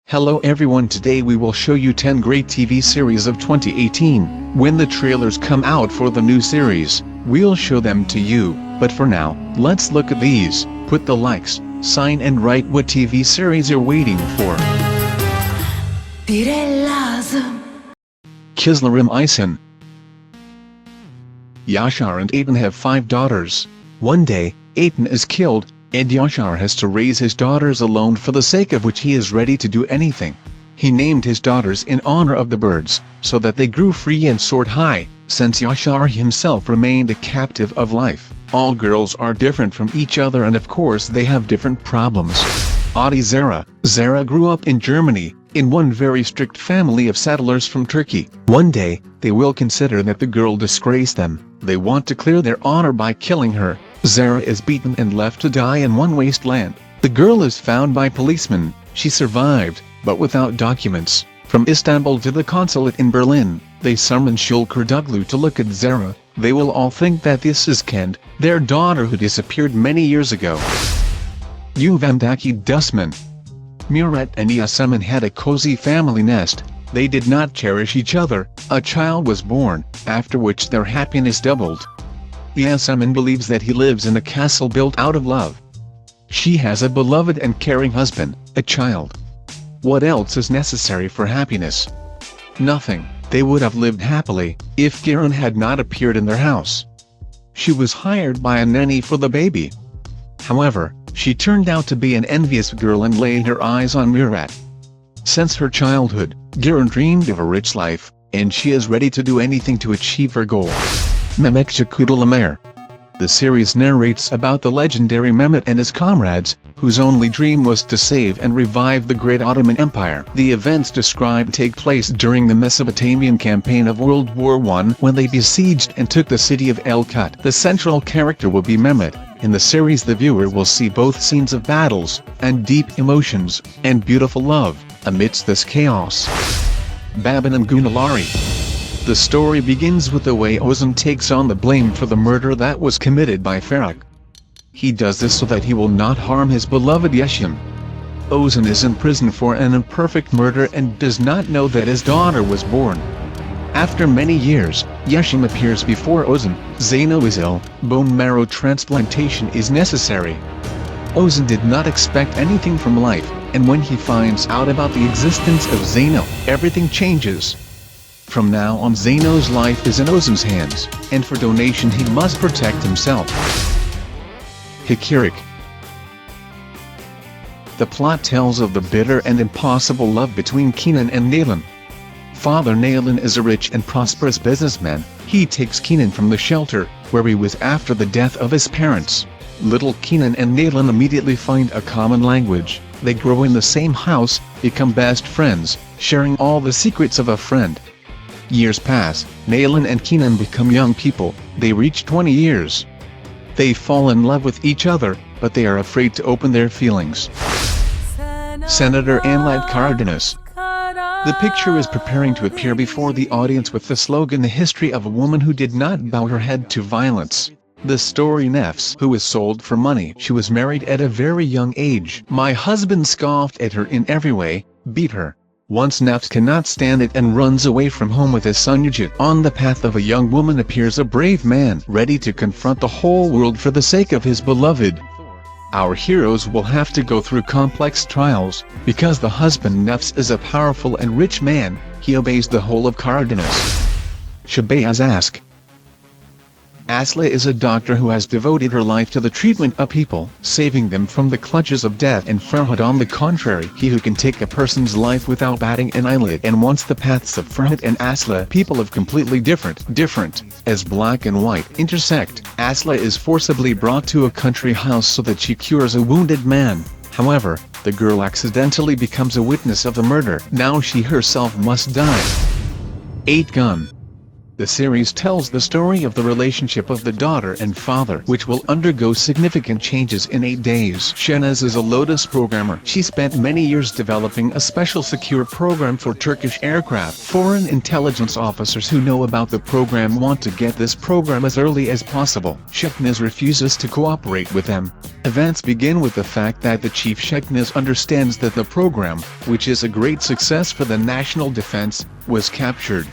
Hello everyone, today we will show you 10 great TV series of 2018. When the trailers come out for the new series, we'll show them to you, but for now, let's look at these. Put the likes, sign and write what TV series you're waiting for. Kızlarım Aysen. Yaşar and Ayten have 5 daughters. One day, Ayten is killed, and Yaşar has to raise his daughters alone, for the sake of which he is ready to do anything. He named his daughters in honor of the birds, so that they grew free and soared high. Since Yaşar himself remained a captive of life, all girls are different from each other, and of course they have different problems. Adi Zara. Zara grew up in Germany, in one very strict family of settlers from Turkey. One day, they will consider that the girl disgraced them. They want to clear their honor by killing her. Zara is beaten and left to die in one wasteland. The girl is found by policemen. She survived, but without documents. From Istanbul to the consulate in Berlin, they summon Şülker Duglu to look at Zara. They will all think that this is Kend, their daughter who disappeared many years ago. Yüzümdeki Düşman. Murat and Yasemin had a cozy family nest. They did not cherish each other. A child was born, after which their happiness doubled. Yasemin believes that he lives in a castle built out of love. She has a beloved and caring husband, a child. What else is necessary for happiness? Nothing. They would have lived happily, if Giran had not appeared in their house. She was hired by a nanny for the baby. However, she turned out to be an envious girl and laid her eyes on Murat. Since her childhood, Giran dreamed of a rich life, and she is ready to do anything to achieve her goal. Mehmet Kudalamer. The series narrates about the legendary Mehmet and his comrades, whose only dream was to save and revive the great Ottoman Empire. The events described take place during the Mesopotamian campaign of World War I, when they besieged and took the city of El Kut. The central character will be Mehmet. In the series, the viewer will see both scenes of battles, and deep emotions, and beautiful love, amidst this chaos. Babin and Gunalari. The story begins with the way Ozan takes on the blame for the murder that was committed by Faruk. He does this so that he will not harm his beloved Yeşim. Ozan is in prison for an imperfect murder and does not know that his daughter was born. After many years, Yeşim appears before Ozan. Zeyno is ill, bone marrow transplantation is necessary. Ozan did not expect anything from life, and when he finds out about the existence of Zeyno, everything changes. From now on, Zeyno's life is in Ozan's hands, and for donation he must protect himself. Hikarik. The plot tells of the bitter and impossible love between Kenan and Nalan. Father Nalan is a rich and prosperous businessman. He takes Kenan from the shelter, where he was after the death of his parents. Little Kenan and Nalan immediately find a common language. They grow in the same house, become best friends, sharing all the secrets of a friend. Years pass, Nalan and Kenan become young people. They reach 20 years. They fall in love with each other, but they are afraid to open their feelings. Senator Anlat Karadenizli. The picture is preparing to appear before the audience with the slogan, "The history of a woman who did not bow her head to violence." The story Nefs, who was sold for money. She was married at a very young age. My husband scoffed at her in every way, beat her. Once Nefs cannot stand it and runs away from home with his son Yigit. On the path of a young woman appears a brave man, ready to confront the whole world for the sake of his beloved. Our heroes will have to go through complex trials, because the husband Nefs is a powerful and rich man. He obeys the whole of Karadeniz. Şabayaz Aşk. Aslı is a doctor who has devoted her life to the treatment of people, saving them from the clutches of death. And Ferhat, on the contrary, he who can take a person's life without batting an eyelid. And once the paths of Ferhat and Aslı, people of completely different, as black and white, intersect, Aslı is forcibly brought to a country house so that she cures a wounded man. However, the girl accidentally becomes a witness of the murder. Now she herself must die. 8 Gun. The series tells the story of the relationship of the daughter and father, which will undergo significant changes in 8 days. Şeniz is a Lotus programmer. She spent many years developing a special secure program for Turkish aircraft. Foreign intelligence officers who know about the program want to get this program as early as possible. Şeniz refuses to cooperate with them. Events begin with the fact that the chief Şeniz understands that the program, which is a great success for the national defense, was captured.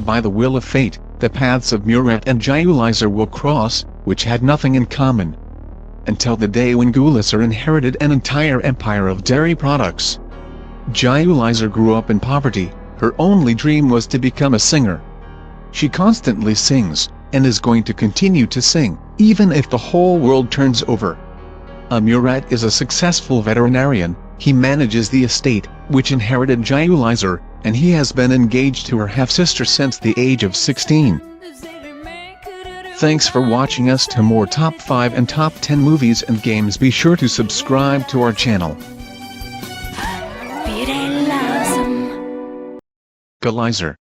By the will of fate, the paths of Murat and Gülizar will cross, which had nothing in common. Until the day when Gülizar inherited an entire empire of dairy products. Gülizar grew up in poverty. Her only dream was to become a singer. She constantly sings, and is going to continue to sing, even if the whole world turns over. Murat is a successful veterinarian. He manages the estate, which inherited Gülizar, and he has been engaged to her half-sister since the age of 16. Thanks for watching us. To more top 5 and top 10 movies and games, be sure to subscribe to our channel. Gülizar.